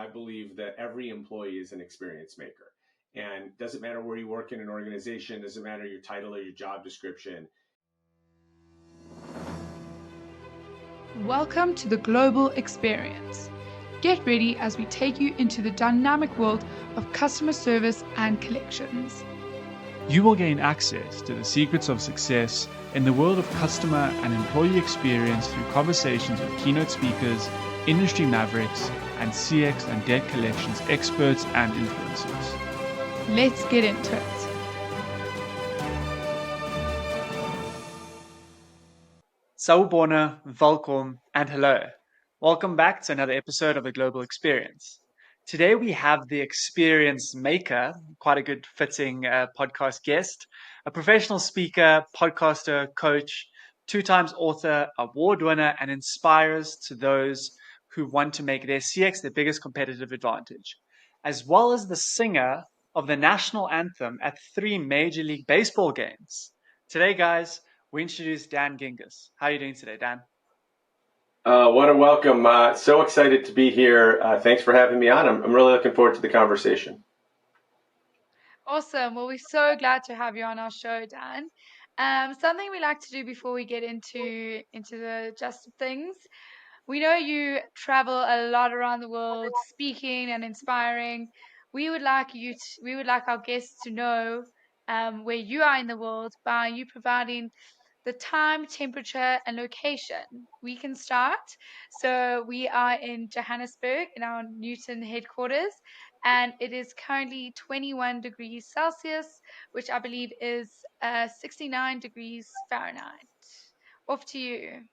I believe that every employee is an experience maker. And it doesn't matter where you work in an organization, doesn't matter your title or your job description. Welcome to the Global Experience. Get ready as we take you into the dynamic world of customer service and collections. You will gain access to the secrets of success in the world of customer and employee experience through conversations with keynote speakers, industry mavericks, and CX and debt collections experts and influencers. Let's get into it. Sawubona, welkom, and hello. Welcome back to another episode of the Global Experience. Today we have the experience maker, quite a good fitting podcast guest, a professional speaker, podcaster, coach, 2 times author, award winner, and inspires to those who want to make their CX their biggest competitive advantage, as well as the singer of the national anthem at 3 Major League Baseball games. Today, guys, we introduce Dan Gingiss. How are you doing today, Dan? What a welcome. So excited to be here. Thanks for having me on. I'm really looking forward to the conversation. Awesome. Well, we're so glad to have you on our show, Dan. Something we like to do before we get into the just things. We know you travel a lot around the world, speaking and inspiring. We would like our guests to know where you are in the world by you providing the time, temperature, and location. We can start. So we are in Johannesburg in our Newton headquarters, and it is currently 21 degrees Celsius, which I believe is 69 degrees Fahrenheit. Off to you.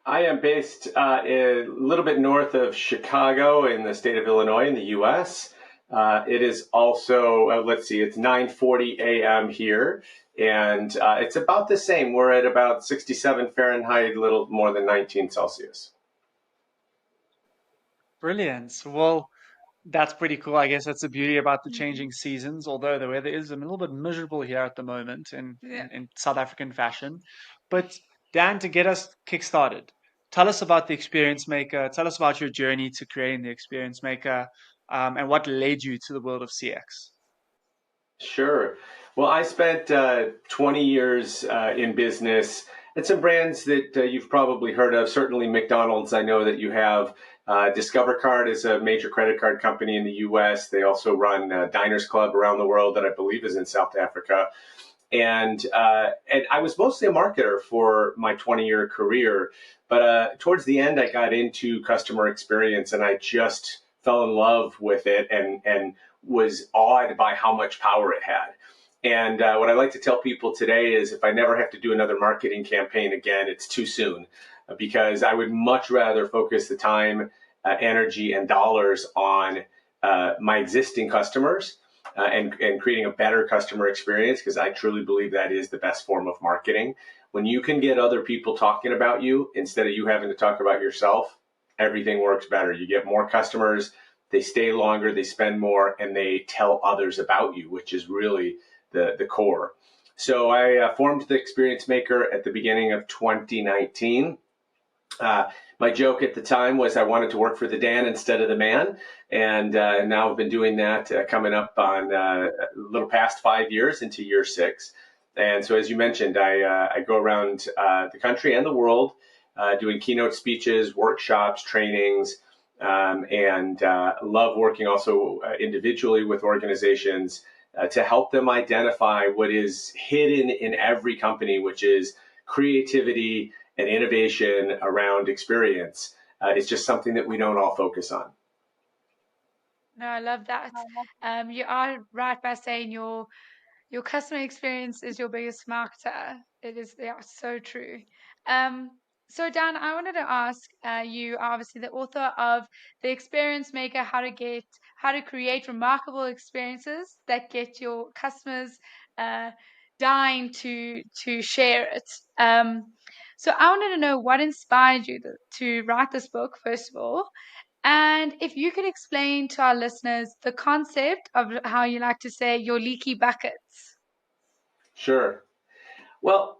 I am based a little bit north of Chicago in the state of Illinois in the U.S. It is also, it's 9:40 a.m. here, and it's about the same. We're at about 67 Fahrenheit, a little more than 19 Celsius. Brilliant. Well, that's pretty cool. I guess that's the beauty about the changing seasons, although the weather is a little bit miserable here at the moment in South African fashion. But Dan, to get us kickstarted, tell us about the Experience Maker. Tell us about your journey to creating the Experience Maker, and what led you to the world of CX. Sure. Well, I spent 20 years in business at some brands that you've probably heard of. Certainly McDonald's, I know that you have. Discover Card is a major credit card company in the U.S. They also run Diners Club around the world that I believe is in South Africa. And I was mostly a marketer for my 20-year career. But towards the end, I got into customer experience, and I just fell in love with it and was awed by how much power it had. And what I like to tell people today is if I never have to do another marketing campaign again, it's too soon, because I would much rather focus the time, energy, and dollars on my existing customers and creating a better customer experience, because I truly believe that is the best form of marketing. When you can get other people talking about you instead of you having to talk about yourself, everything works better. You get more customers, they stay longer, they spend more, and they tell others about you, which is really the core. So I formed the Experience Maker at the beginning of 2019. My joke at the time was I wanted to work for the Dan instead of the man, and now I've been doing that coming up on a little past 5 years into year 6. And so, as you mentioned, I go around the country and the world doing keynote speeches, workshops, trainings, and love working also individually with organizations to help them identify what is hidden in every company, which is creativity and innovation around experience. It's just something that we don't all focus on. No, I love that. You are right by saying your customer experience is your biggest marketer. It is, yeah, so true. So Dan, I wanted to ask, you are obviously the author of The Experience Maker, how to create remarkable experiences that get your customers dying to share it. So I wanted to know what inspired you to write this book, first of all, and if you could explain to our listeners the concept of how you like to say your leaky buckets. Sure. Well,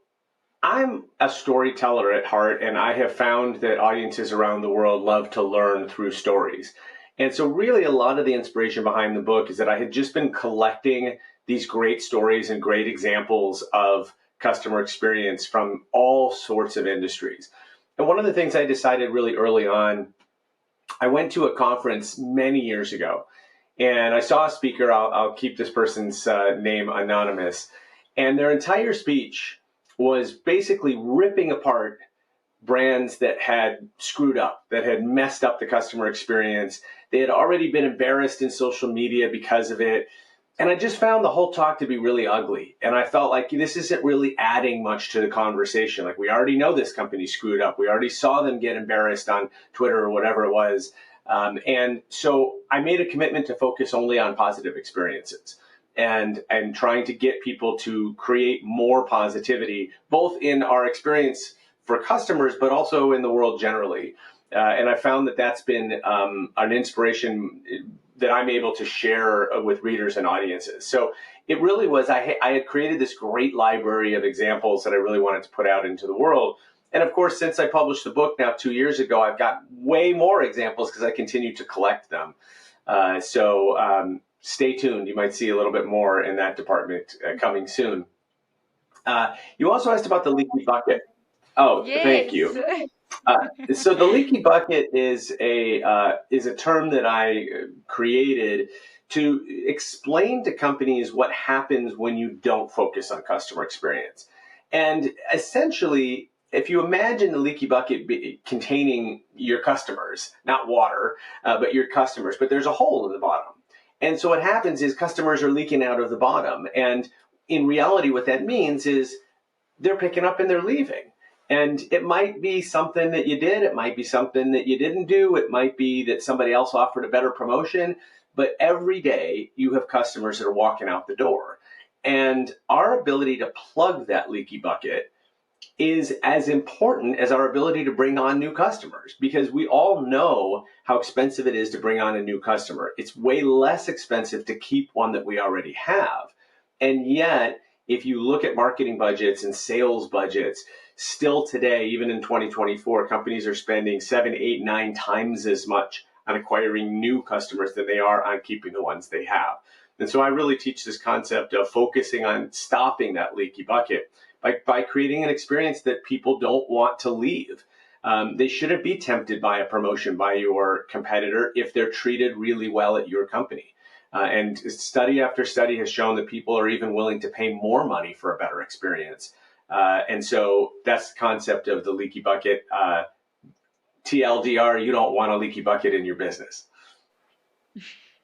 I'm a storyteller at heart, and I have found that audiences around the world love to learn through stories. And so, really, a lot of the inspiration behind the book is that I had just been collecting these great stories and great examples of customer experience from all sorts of industries. And one of the things I decided really early on, I went to a conference many years ago, and I saw a speaker. I'll keep this person's name anonymous. And their entire speech was basically ripping apart brands that had screwed up, that had messed up the customer experience. They had already been embarrassed in social media because of it. And I just found the whole talk to be really ugly. And I felt like this isn't really adding much to the conversation. Like, we already know this company screwed up. We already saw them get embarrassed on Twitter or whatever it was. And so I made a commitment to focus only on positive experiences and trying to get people to create more positivity, both in our experience for customers, but also in the world generally. And I found that that's been an inspiration that I'm able to share with readers and audiences. So it really was, I had created this great library of examples that I really wanted to put out into the world. And of course, since I published the book now 2 years ago, I've got way more examples because I continue to collect them. Stay tuned. You might see a little bit more in that department coming soon. You also asked about the leaky bucket. Oh, thank Yes. you. So the leaky bucket is a term that I created to explain to companies what happens when you don't focus on customer experience. And essentially, if you imagine the leaky bucket containing your customers, not water, but your customers, but there's a hole in the bottom. And so what happens is customers are leaking out of the bottom. And in reality, what that means is they're picking up and they're leaving. And it might be something that you did. It might be something that you didn't do. It might be that somebody else offered a better promotion. But every day you have customers that are walking out the door. And our ability to plug that leaky bucket is as important as our ability to bring on new customers, because we all know how expensive it is to bring on a new customer. It's way less expensive to keep one that we already have. And yet, if you look at marketing budgets and sales budgets, still today, even in 2024, companies are spending 7, 8, 9 times as much on acquiring new customers than they are on keeping the ones they have. And so I really teach this concept of focusing on stopping that leaky bucket by creating an experience that people don't want to leave. They shouldn't be tempted by a promotion by your competitor if they're treated really well at your company. And study after study has shown that people are even willing to pay more money for a better experience. And so that's the concept of the leaky bucket. TLDR, you don't want a leaky bucket in your business.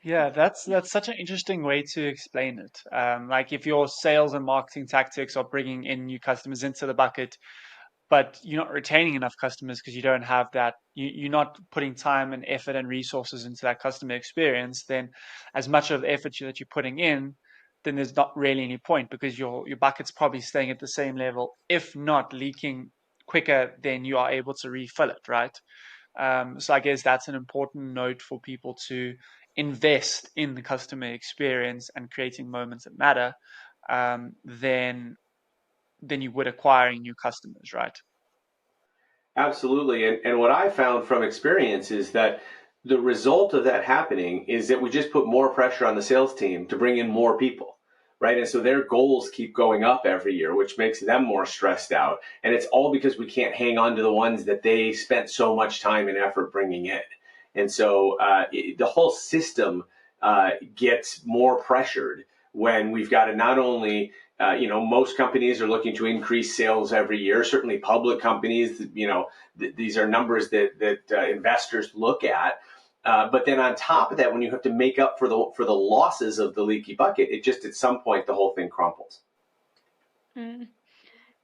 Yeah, that's such an interesting way to explain it. Like, if your sales and marketing tactics are bringing in new customers into the bucket, but you're not retaining enough customers because you don't have that, you're not putting time and effort and resources into that customer experience, then as much of the effort that you're putting in, then there's not really any point, because your bucket's probably staying at the same level, if not leaking quicker than you are able to refill it, right? So I guess that's an important note for people to invest in the customer experience and creating moments that matter, than you would acquiring new customers, right? Absolutely. And what I found from experience is that the result of that happening is that we just put more pressure on the sales team to bring in more people, right? And so their goals keep going up every year, which makes them more stressed out. And it's all because we can't hang on to the ones that they spent so much time and effort bringing in. And so the whole system gets more pressured when we've got to not only most companies are looking to increase sales every year. Certainly, public companies, these are numbers that investors look at. But then on top of that, when you have to make up for the losses of the leaky bucket, it just at some point the whole thing crumples. Mm.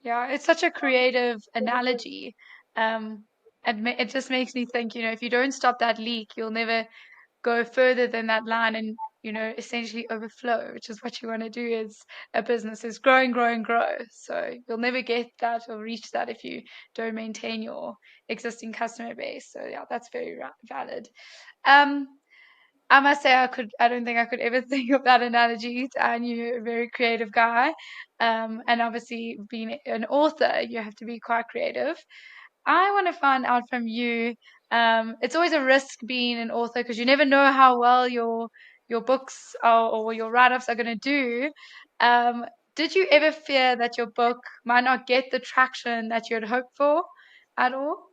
Yeah, it's such a creative analogy. Um, it just makes me think, if you don't stop that leak, you'll never go further than that line and, essentially overflow, which is what you want to do as a business, is grow and grow and grow. So you'll never get that or reach that if you don't maintain your existing customer base. So yeah, that's very valid. Um, I must say I don't think I could ever think of that analogy. And you're a very creative guy. And obviously being an author, you have to be quite creative. I want to find out from you. It's always a risk being an author because you never know how well your books or your write-ups are going to do. Um, did you ever fear that your book might not get the traction that you had hoped for at all?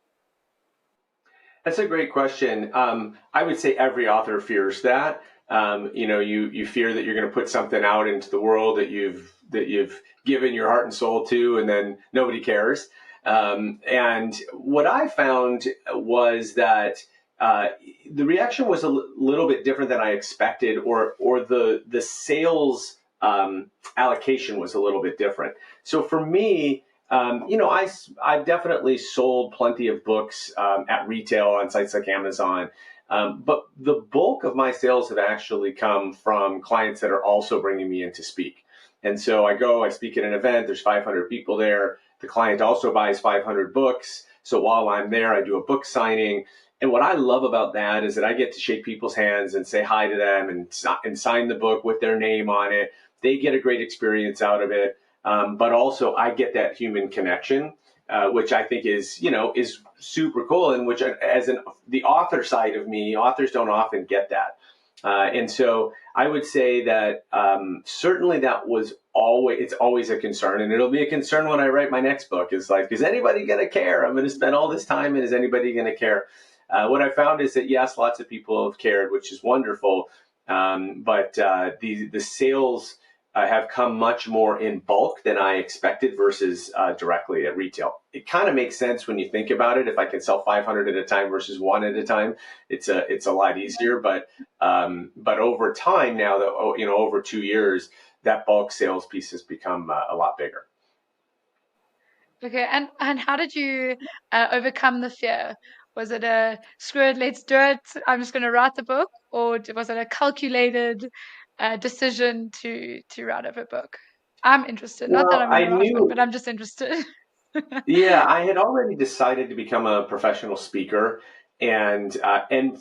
That's a great question. I would say every author fears that. You fear that you're going to put something out into the world that you've given your heart and soul to, and then nobody cares. And what I found was that uh, the reaction was little bit different than I expected, or the sales allocation was a little bit different. So for me, I've definitely sold plenty of books at retail on sites like Amazon. But the bulk of my sales have actually come from clients that are also bringing me in to speak. And so I speak at an event, there's 500 people there. The client also buys 500 books. So while I'm there, I do a book signing. And what I love about that is that I get to shake people's hands and say hi to them and sign the book with their name on it. They get a great experience out of it. But also I get that human connection, which I think is super cool, and which the author side of me, authors don't often get that. And so I would say that certainly it's always a concern, and it'll be a concern when I write my next book. Is like, is anybody going to care? I'm going to spend all this time, and is anybody going to care? What I found is that yes, lots of people have cared, which is wonderful. But the sales have come much more in bulk than I expected versus directly at retail. It kind of makes sense when you think about it. If I can sell 500 at a time versus one at a time, it's a lot easier. But over time now, over 2 years, that bulk sales piece has become a lot bigger. Okay, and how did you overcome the fear? Was it a screw it, let's do it, I'm just going to write the book, or was it a calculated decision to write a book? I'm interested. Not that Well, I'm going I to write a book, but knew. I'm just interested. Yeah, I had already decided to become a professional speaker, and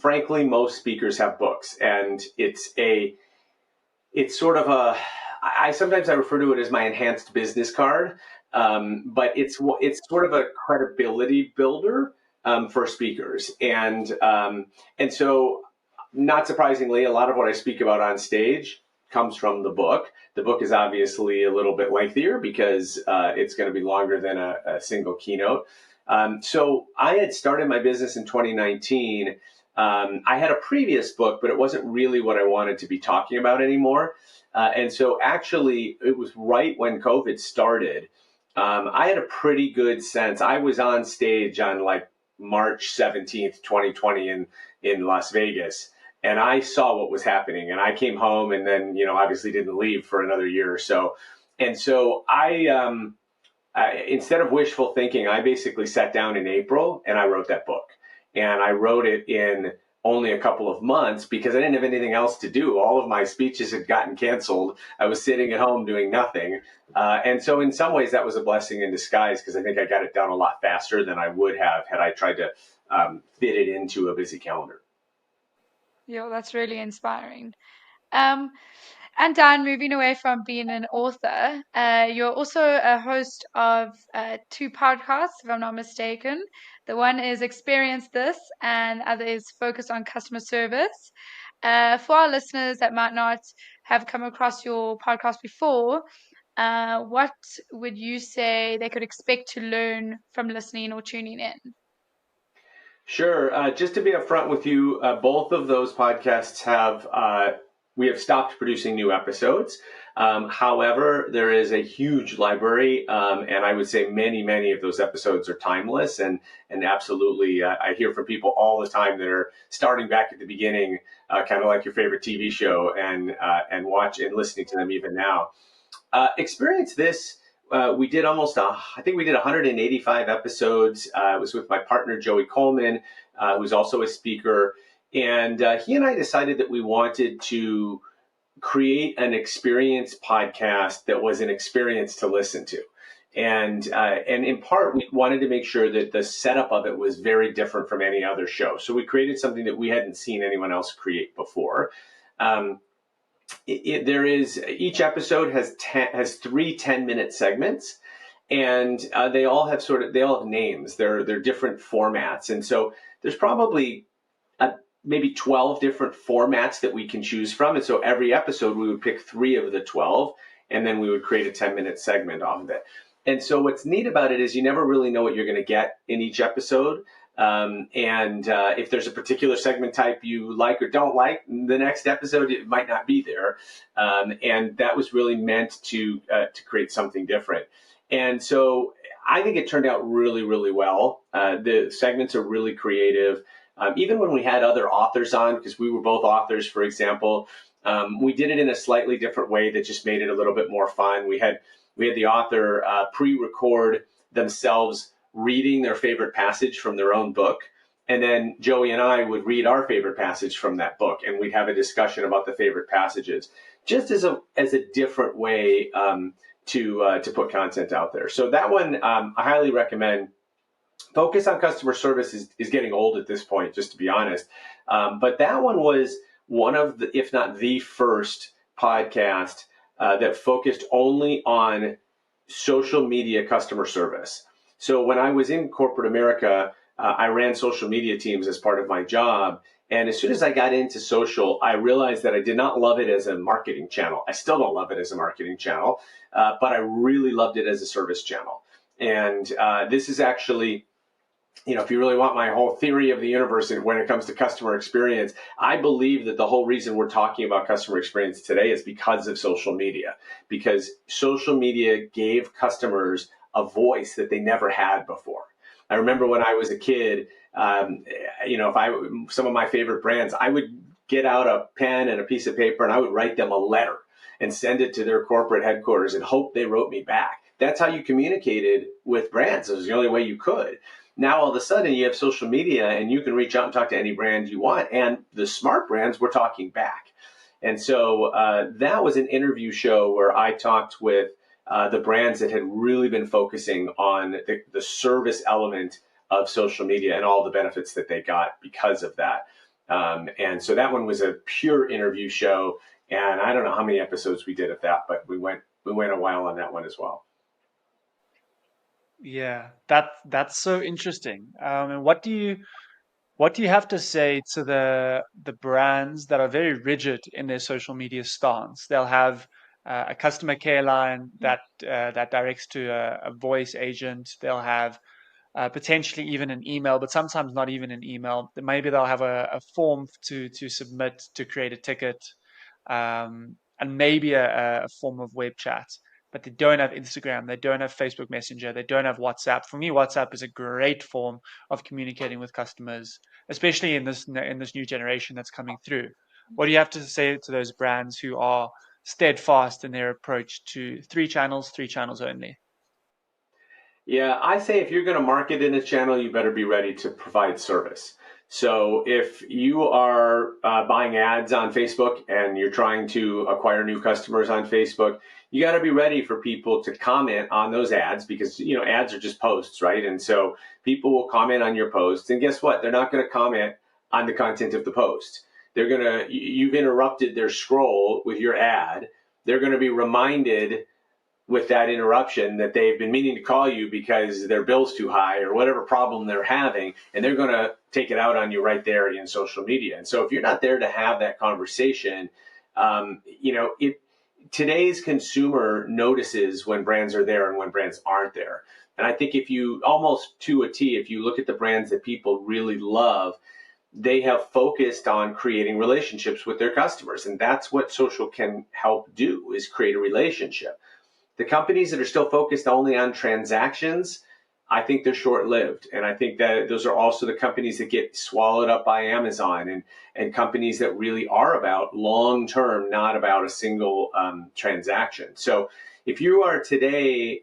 frankly, most speakers have books, and it's sort of I sometimes I refer to it as my enhanced business card, but it's sort of a credibility builder for speakers, and so not surprisingly, a lot of what I speak about on stage comes from the book. The book is obviously a little bit lengthier because it's going to be longer than a single keynote. So I had started my business in 2019. I had a previous book, but it wasn't really what I wanted to be talking about anymore. And so actually, it was right when COVID started. I had a pretty good sense. I was on stage on like March 17th, 2020 in Las Vegas. And I saw what was happening, and I came home, and then obviously didn't leave for another year or so. And so instead of wishful thinking, I basically sat down in April and I wrote that book. And I wrote it in only a couple of months because I didn't have anything else to do. All of my speeches had gotten canceled. I was sitting at home doing nothing. And so in some ways that was a blessing in disguise because I think I got it done a lot faster than I would have had I tried to fit it into a busy calendar. Yeah, that's really inspiring. Um, And Dan, moving away from being an author, you're also a host of two podcasts, if I'm not mistaken. The one is Experience This, and the other is focused on customer service. For our listeners that might not have come across your podcast before, what would you say they could expect to learn from listening or tuning in? Sure. Just to be upfront with you, both of those podcasts we have stopped producing new episodes. However, there is a huge library, and I would say many, many of those episodes are timeless and absolutely. I hear from people all the time that are starting back at the beginning, kind of like your favorite TV show, and watch and listening to them even now. Experience This. We did I think we did 185 episodes. It was with my partner, Joey Coleman, who's also a speaker. And he and I decided that we wanted to create an experience podcast that was an experience to listen to. And in part, we wanted to make sure that the setup of it was very different from any other show. So we created something that we hadn't seen anyone else create before. Each episode has three 10-minute segments, and they all have names. They're different formats, and so there's probably maybe 12 different formats that we can choose from. And so every episode we would pick 3 of the 12, and then we would create a 10-minute segment off of it. And so what's neat about it is you never really know what you're going to get in each episode. If there's a particular segment type you like or don't like, the next episode it might not be there. And that was really meant to create something different. And so I think it turned out really, really well. The segments are really creative. Even when we had other authors on, because we were both authors, for example, we did it in a slightly different way that just made it a little bit more fun. We had the author pre-record themselves reading their favorite passage from their own book. And then Joey and I would read our favorite passage from that book, and we'd have a discussion about the favorite passages, just as a different way to put content out there. So that one I highly recommend. Focus on customer service is getting old at this point, just to be honest. But that one was one of the, if not the first podcast that focused only on social media customer service. So when I was in corporate America, I ran social media teams as part of my job. And as soon as I got into social, I realized that I did not love it as a marketing channel. I still don't love it as a marketing channel, but I really loved it as a service channel. And this is actually, if you really want my whole theory of the universe when it comes to customer experience, I believe that the whole reason we're talking about customer experience today is because of social media, because social media gave customers a voice that they never had before. I remember when I was a kid, some of my favorite brands, I would get out a pen and a piece of paper and I would write them a letter and send it to their corporate headquarters and hope they wrote me back. That's how you communicated with brands. It was the only way you could. Now, all of a sudden, you have social media and you can reach out and talk to any brand you want. And the smart brands were talking back. And so that was an interview show where I talked with the brands that had really been focusing on the service element of social media and all the benefits that they got because of that. And so that one was a pure interview show. And I don't know how many episodes we did of that, but we went a while on that one as well. Yeah, that's so interesting. And what do you have to say to the brands that are very rigid in their social media stance? They'll have a customer care line that directs to a voice agent. They'll have potentially even an email, but sometimes not even an email. Maybe they'll have a form to submit to create a ticket, and maybe a form of web chat. But they don't have Instagram, they don't have Facebook Messenger, they don't have WhatsApp. For me, WhatsApp is a great form of communicating with customers, especially in this new generation that's coming through. What do you have to say to those brands who are steadfast in their approach to three channels only? Yeah, I say if you're going to market in a channel, you better be ready to provide service. So if you are buying ads on Facebook and you're trying to acquire new customers on Facebook, you got to be ready for people to comment on those ads because, ads are just posts, right? And so people will comment on your posts. And guess what? They're not going to comment on the content of the post. You've interrupted their scroll with your ad. They're going to be reminded with that interruption that they've been meaning to call you because their bill's too high or whatever problem they're having, and they're going to take it out on you right there in social media. And so if you're not there to have that conversation, today's consumer notices when brands are there and when brands aren't there. And I think if you almost to a T, if you look at the brands that people really love, they have focused on creating relationships with their customers. And that's what social can help do, is create a relationship. The companies that are still focused only on transactions, I think they're short-lived. And I think that those are also the companies that get swallowed up by Amazon and companies that really are about long-term, not about a single transaction. So if you are today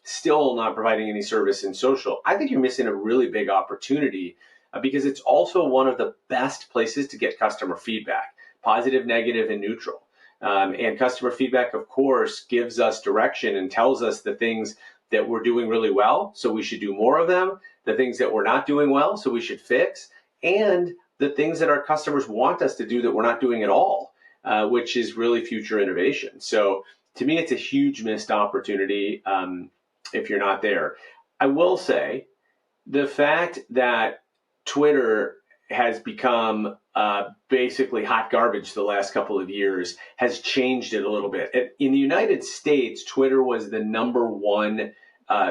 still not providing any service in social, I think you're missing a really big opportunity because it's also one of the best places to get customer feedback, positive, negative, and neutral. And customer feedback, of course, gives us direction and tells us the things that we're doing really well, so we should do more of them, the things that we're not doing well, so we should fix, and the things that our customers want us to do that we're not doing at all, which is really future innovation. So to me, it's a huge missed opportunity if you're not there. I will say the fact that Twitter has become basically hot garbage the last couple of years has changed it a little bit. In the United States, Twitter was the number one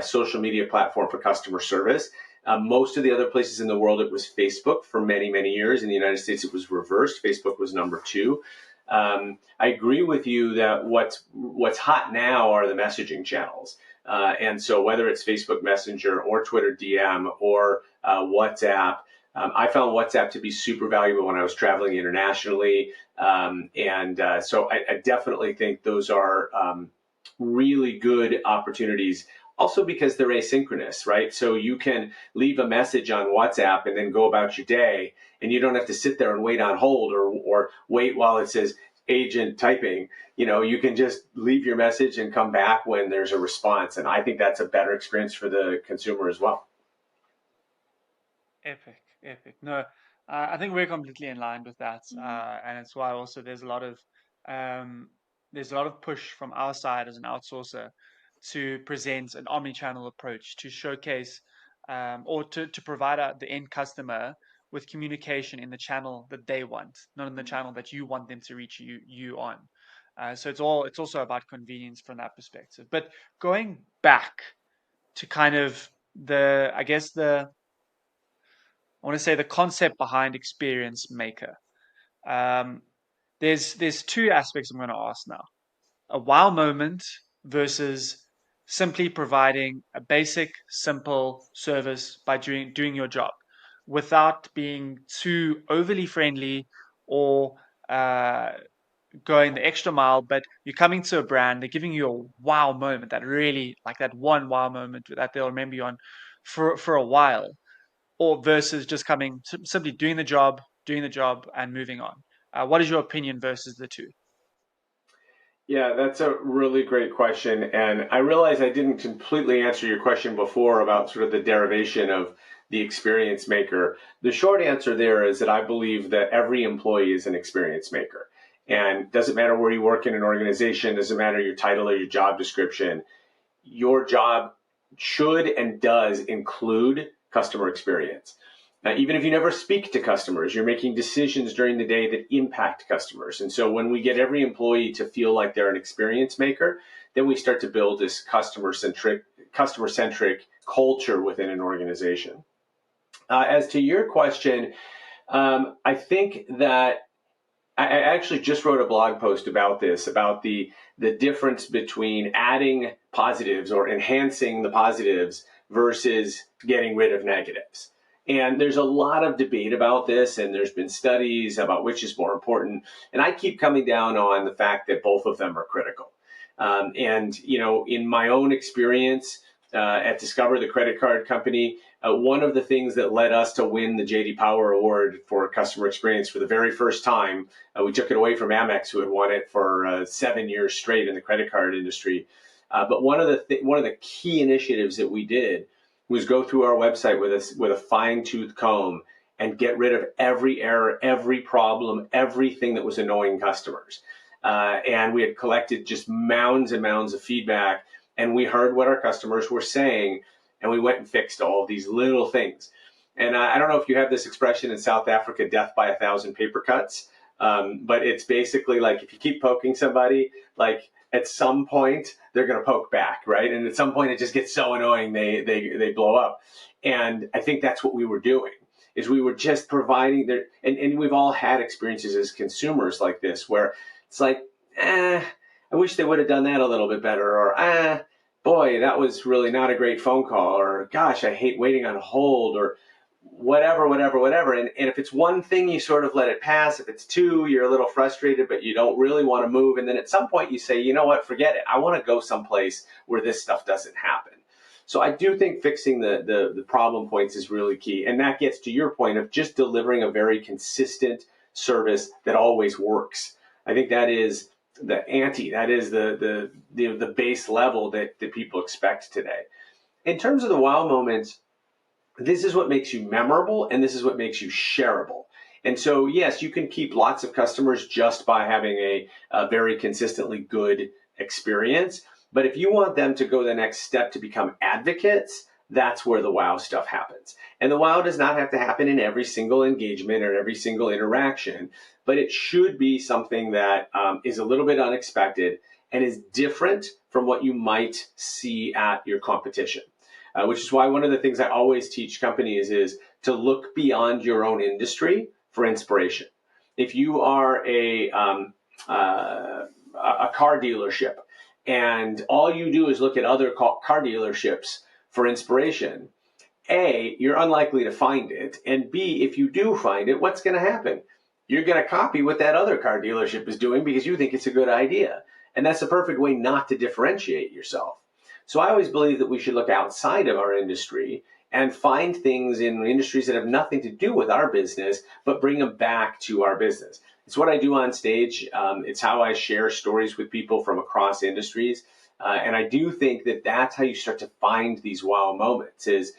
social media platform for customer service. Most of the other places in the world, it was Facebook for many, many years. In the United States, it was reversed. Facebook was number two. I agree with you that what's hot now are the messaging channels. And so whether it's Facebook Messenger or Twitter DM or WhatsApp, I found WhatsApp to be super valuable when I was traveling internationally. So I definitely think those are really good opportunities. Also because they're asynchronous, right? So you can leave a message on WhatsApp and then go about your day, and you don't have to sit there and wait on hold or wait while it says agent typing. You can just leave your message and come back when there's a response. And I think that's a better experience for the consumer as well. Epic, epic. No, I think we're completely in line with that, and it's why also there's a lot of push from our side as an outsourcer to present an omni-channel approach to showcase or to provide the end customer with communication in the channel that they want, not in the channel that you want them to reach you on. So it's also about convenience from that perspective. But going back to kind of I want to say the concept behind Experience Maker. There's two aspects I'm going to ask now: a wow moment versus simply providing a basic, simple service by doing your job without being too overly friendly or going the extra mile. But you're coming to a brand, they're giving you a wow moment, that really, like that one wow moment that they'll remember you on for a while, or versus just simply doing the job and moving on. What is your opinion versus the two? Yeah, that's a really great question. And I realize I didn't completely answer your question before about sort of the derivation of the experience maker. The short answer there is that I believe that every employee is an experience maker. And doesn't matter where you work in an organization, doesn't matter your title or your job description, your job should and does include customer experience. Now, even if you never speak to customers, you're making decisions during the day that impact customers. And so when we get every employee to feel like they're an experience maker, then we start to build this customer-centric culture within an organization. As to your question, I think that I actually just wrote a blog post about this, about the difference between adding positives or enhancing the positives versus getting rid of negatives. And there's a lot of debate about this, and there's been studies about which is more important. And I keep coming down on the fact that both of them are critical. In my own experience at Discover, the credit card company, one of the things that led us to win the J.D. Power Award for customer experience for the very first time, we took it away from Amex, who had won it for 7 years straight in the credit card industry. But one of the key initiatives that we did was go through our website with a fine-tooth comb and get rid of every error, every problem, everything that was annoying customers. And we had collected just mounds and mounds of feedback, and we heard what our customers were saying, and we went and fixed all of these little things. And I don't know if you have this expression in South Africa, death by 1,000 paper cuts, but it's basically like if you keep poking somebody, like at some point they're going to poke back, right? And at some point it just gets so annoying they blow up. And I think that's what we were doing, is we were just providing and we've all had experiences as consumers like this where it's like, I wish they would have done that a little bit better, or boy, that was really not a great phone call, or gosh, I hate waiting on hold, or whatever. And if it's one thing, you sort of let it pass. If it's two, you're a little frustrated, but you don't really want to move. And then at some point you say, you know what, forget it. I want to go someplace where this stuff doesn't happen. So I do think fixing the problem points is really key. And that gets to your point of just delivering a very consistent service that always works. I think that is ante. That is the base level that people expect today. In terms of the wow moments, this is what makes you memorable, and this is what makes you shareable. And so, yes, you can keep lots of customers just by having a very consistently good experience. But if you want them to go the next step to become advocates, that's where the wow stuff happens. And the wow does not have to happen in every single engagement or every single interaction, but it should be something that is a little bit unexpected and is different from what you might see at your competition. Which is why one of the things I always teach companies is to look beyond your own industry for inspiration. If you are a car dealership and all you do is look at other car dealerships for inspiration, A, you're unlikely to find it. And B, if you do find it, what's going to happen? You're going to copy what that other car dealership is doing because you think it's a good idea. And that's the perfect way not to differentiate yourself. So I always believe that we should look outside of our industry and find things in industries that have nothing to do with our business, but bring them back to our business. It's what I do on stage. It's how I share stories with people from across industries. And I do think that that's how you start to find these wow moments is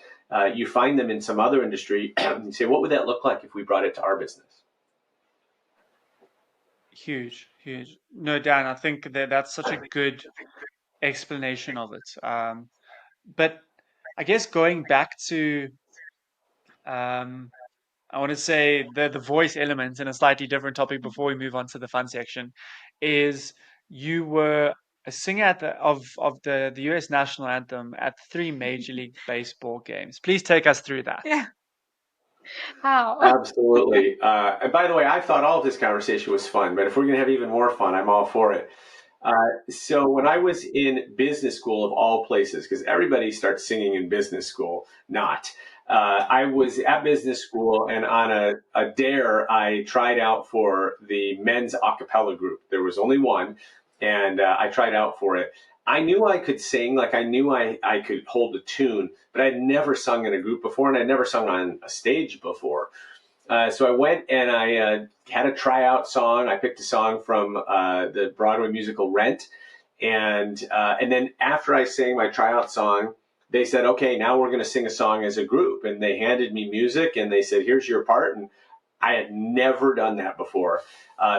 you find them in some other industry and you say, what would that look like if we brought it to our business? Huge, huge. No, Dan, I think that that's such a good explanation of it. But I guess going back to, um, I want to say the voice element in a slightly different topic before we move on to the fun section, is you were a singer of the US national anthem at 3 Major League Baseball games. Please take us through that. Yeah. How? Absolutely. And by the way, I thought all of this conversation was fun, but if we're going to have even more fun, I'm all for it. So when I was in business school of all places, because everybody starts singing in business school, not. I was at business school, and on a dare, I tried out for the men's a cappella group. There was only one, and I tried out for it. I knew I could sing, like I knew I could hold a tune, but I'd never sung in a group before, and I'd never sung on a stage before. So I went and I had a tryout song. I picked a song from the Broadway musical Rent, and then after I sang my tryout song, they said, "Okay, now we're going to sing a song as a group." And they handed me music and they said, "Here's your part." And I had never done that before.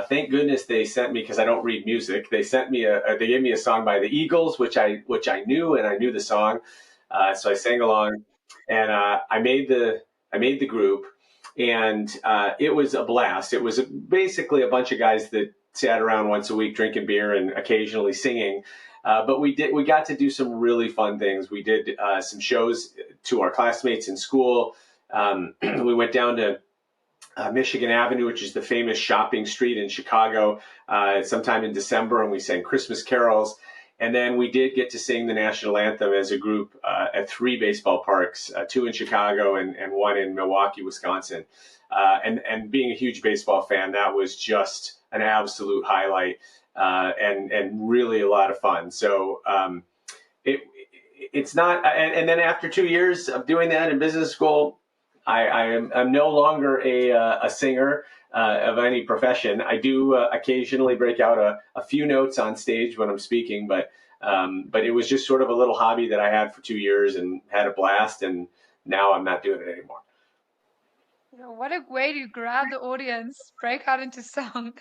Thank goodness they sent me, because I don't read music. They sent me they gave me a song by the Eagles, which I knew, and I knew the song. So I sang along, and I made the group, and it was a blast. It was basically a bunch of guys that sat around once a week drinking beer and occasionally singing. But we got to do some really fun things. We did some shows to our classmates in school. We went down to Michigan Avenue, which is the famous shopping street in Chicago, sometime in December, and we sang Christmas carols. And then we did get to sing the national anthem as a group at 3 baseball parks, 2 in Chicago and 1 in Milwaukee, Wisconsin. And being a huge baseball fan, that was just an absolute highlight and really a lot of fun. So it's not. And then after 2 years of doing that in business school, I'm no longer a singer of any profession. I do occasionally break out a few notes on stage when I'm speaking, but it was just sort of a little hobby that I had for 2 years and had a blast, and now I'm not doing it anymore. What a way to grab the audience, break out into song.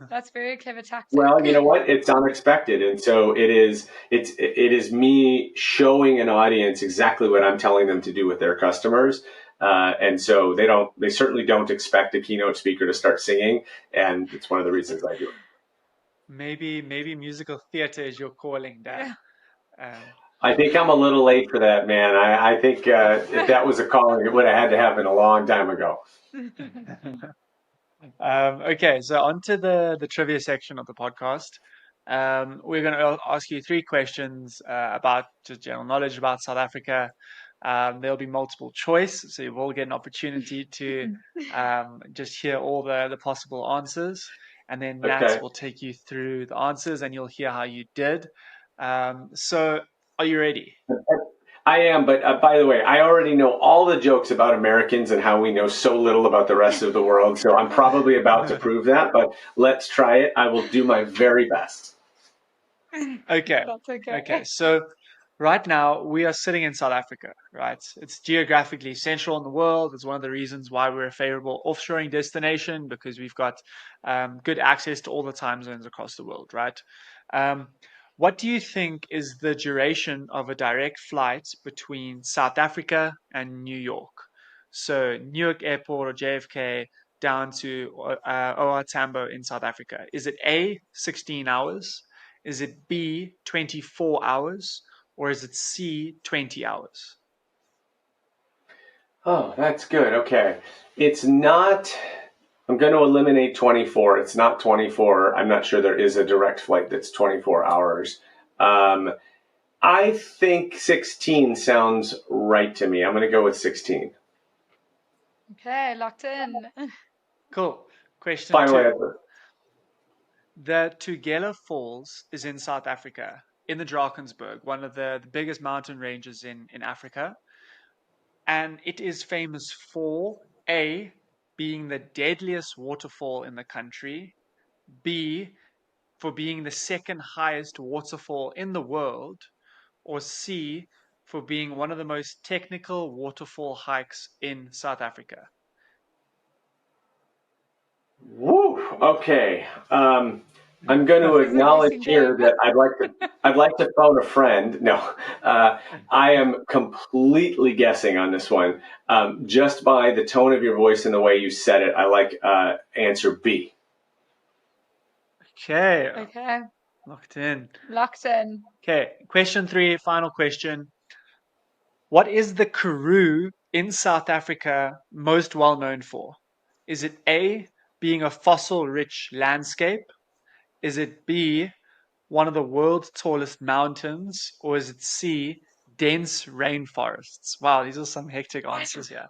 That's very clever tactic. Well, you know what? It's unexpected, and so it is me showing an audience exactly what I'm telling them to do with their customers. And so they certainly don't expect a keynote speaker to start singing, and it's one of the reasons I do it. Maybe musical theater is your calling, Dan. I think I'm a little late for that, man. I think if that was a calling, it would have had to happen a long time ago. Okay, so on to the trivia section of the podcast. We're going to ask you 3 questions about just general knowledge about South Africa. There'll be multiple choice, so you will get an opportunity to just hear all the possible answers. And then Nats will take you through the answers and you'll hear how you did. So are you ready? I am, but by the way, I already know all the jokes about Americans and how we know so little about the rest of the world. So I'm probably about to prove that, but let's try it. I will do my very best. Okay. That's okay. Okay. So right now we are sitting in South Africa, right? It's geographically central in the world. It's one of the reasons why we're a favorable offshoring destination because we've got good access to all the time zones across the world, right? Um, what do you think is the duration of a direct flight between South Africa and New York? So Newark Airport or JFK down to OR Tambo in South Africa. Is it A, 16 hours? Is it B, 24 hours? Or is it C, 20 hours? Oh, that's good. Okay. It's not, I'm going to eliminate 24. It's not 24. I'm not sure there is a direct flight that's 24 hours. Um, I think 16 sounds right to me. I'm going to go with 16. Okay, locked in. Cool. Question Final 2. answer. The Tugela Falls is in South Africa, in the Drakensberg, one of the biggest mountain ranges in Africa. And it is famous for A, being the deadliest waterfall in the country, B, for being the second highest waterfall in the world, or C, for being one of the most technical waterfall hikes in South Africa. Woo. Okay. I'm going to This is a acknowledge guessing here game. that I'd like to phone a friend. No, I am completely guessing on this one. Just by the tone of your voice and the way you said it, I like answer B. Okay, Okay, locked in. locked in. Okay, question 3, final question. What is the Karoo in South Africa most well known for? Is it A, being a fossil rich landscape? Is it B, one of the world's tallest mountains? Or is it C, dense rainforests? Wow, these are some hectic answers here.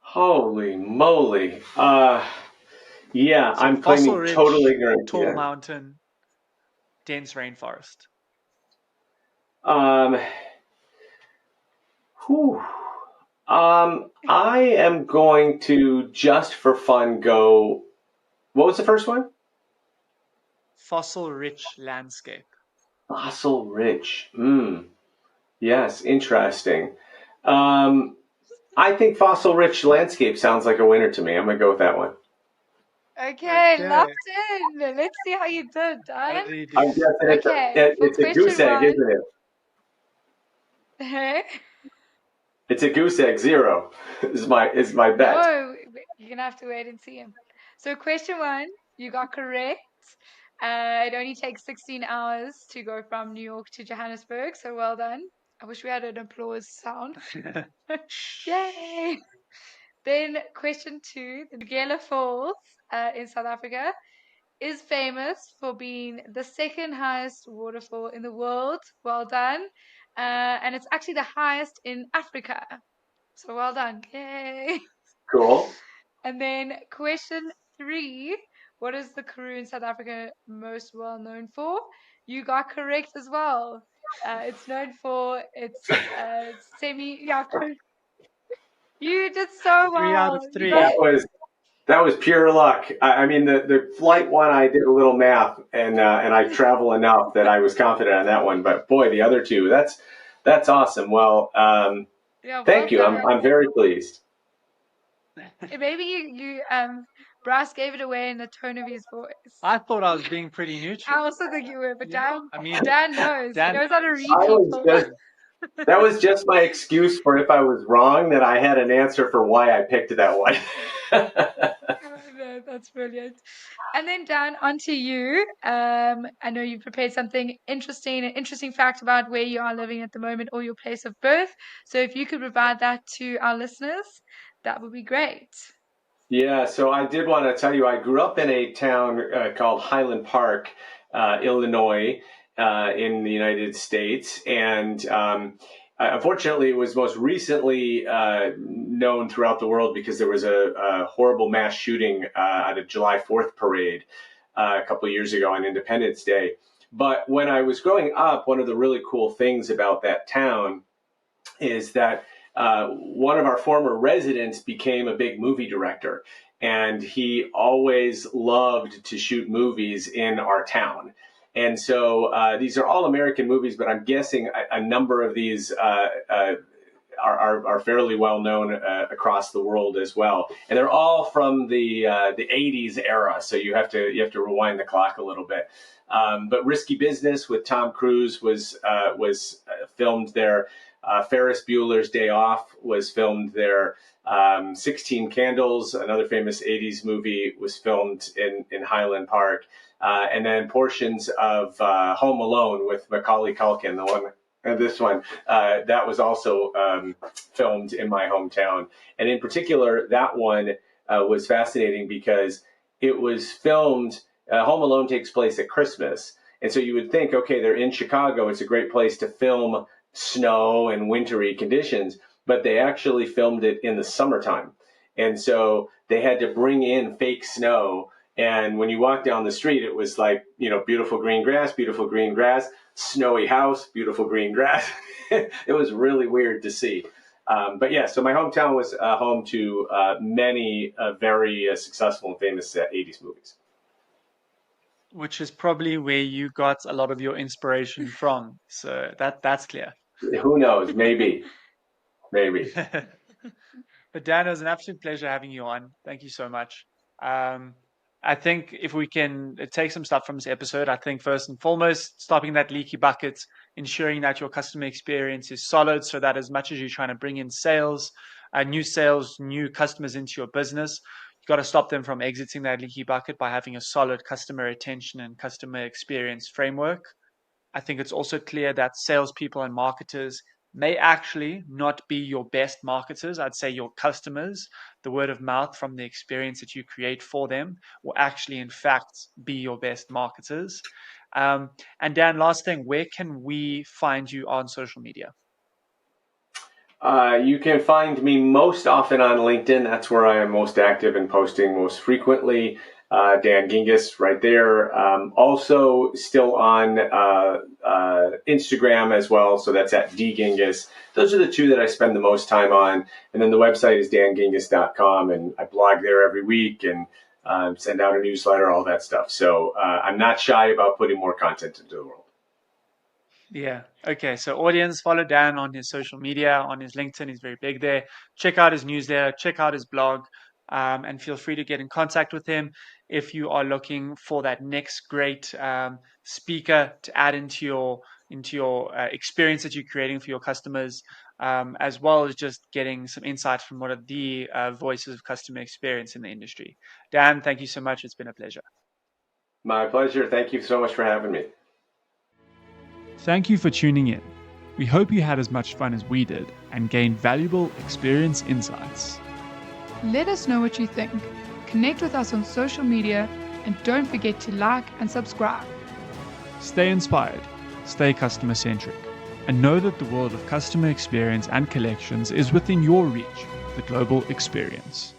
Holy moly! Yeah, So, I'm fossil claiming total rich, ignorance tall here. mountain, dense rainforest. Um, whew. I am going to just for fun go. What was the first one? Fossil rich landscape. Fossil rich. Yes, interesting. Um, I think fossil rich landscape sounds like a winner to me. I'm gonna go with that one. Okay, Okay. locked in. Let's see how you did, How Dan. did he I'm do? guessing Okay, for it's a goose question egg, one. isn't it? It's a goose egg. Zero is my bet. No, you're gonna have to wait and see him. So question one, you got correct. It only takes 16 hours to go from New York to Johannesburg, so well done. I wish we had an applause sound. Yay! Then question two, the Tugela Falls in South Africa is famous for being the second highest waterfall in the world. Well done. And it's actually the highest in Africa. So well done. Yay. Cool. And then question three, what is the Karoo in South Africa most well known for? You got correct as well. It's known for its semi. Yeah, you did so 3 out of well. You got. That 3. was that was pure luck. I mean, the flight one, I did a little math and I travel enough that I was confident on that one. But boy, the other two, that's awesome. Well, Yeah, well thank you. done. I'm very pleased. Maybe Brass gave it away in the tone of his voice. I thought I was being pretty I neutral. also think you were, but Yeah, I mean, Dan knows. He Dan, knows how to read I was people. just That was just my excuse for if I was wrong, that I had an answer for why I picked that one. Oh, no, that's brilliant. And then Dan, on to you. I know you've prepared something interesting, an interesting fact about where you are living at the moment or your place of birth. So if you could provide that to our listeners, that would be great. Yeah, so I did want to tell you, I grew up in a town called Highland Park, Illinois, in the United States. And unfortunately, it was most recently known throughout the world because there was a horrible mass shooting at a July 4th parade a couple of years ago on Independence Day. But when I was growing up, one of the really cool things about that town is that one of our former residents became a big movie director, and he always loved to shoot movies in our town. And so these are all American movies, but I'm guessing a number of these are fairly well known across the world as well, and they're all from the 80s era. So you have to rewind the clock a little bit. But Risky Business with Tom Cruise was filmed there. Ferris Bueller's Day Off was filmed there. 16 Candles, another famous 80s movie, was filmed in Highland Park. And then portions of Home Alone with Macaulay Culkin, the one, this one, that was also filmed in my hometown. And in particular, that one was fascinating because it was filmed, Home Alone takes place at Christmas. And so you would think, okay, they're in Chicago, it's a great place to film snow and wintry conditions, but they actually filmed it in the summertime. And so they had to bring in fake snow. And when you walk down the street, it was like, beautiful green grass, snowy house, beautiful green grass. It was really weird to see. But yeah, so my hometown was home to many very successful and famous 80s movies. Which is probably where you got a lot of your inspiration from. So that's clear. Who knows? Maybe. But Dan, it was an absolute pleasure having you on. Thank you so much. I think if we can take some stuff from this episode, I think first and foremost, stopping that leaky bucket, ensuring that your customer experience is solid so that as much as you're trying to bring in sales, new customers into your business, you've got to stop them from exiting that leaky bucket by having a solid customer retention and customer experience framework. I think it's also clear that salespeople and marketers may actually not be your best marketers. I'd say your customers, the word of mouth from the experience that you create for them, will actually, in fact, be your best marketers. And Dan, last thing, where can we find you on social media? You can find me most often on LinkedIn. That's where I am most active and posting most frequently. Dan Gingiss right there. Also still on Instagram as well. So that's at dgingiss. Those are the two that I spend the most time on. And then the website is dangingiss.com, and I blog there every week and send out a newsletter, all that stuff. So I'm not shy about putting more content into the world. Yeah. Okay. So audience, follow Dan on his social media, on his LinkedIn. He's very big there. Check out his newsletter, check out his blog, and feel free to get in contact with him if you are looking for that next great speaker to add into your experience that you're creating for your customers, as well as just getting some insight from one of the voices of customer experience in the industry. Dan, thank you so much. It's been a pleasure. My pleasure. Thank you so much for having me. Thank you for tuning in. We hope you had as much fun as we did and gained valuable experience insights. Let us know what you think. Connect with us on social media and don't forget to like and subscribe. Stay inspired, stay customer centric, and know that the world of customer experience and collections is within your reach, the global experience.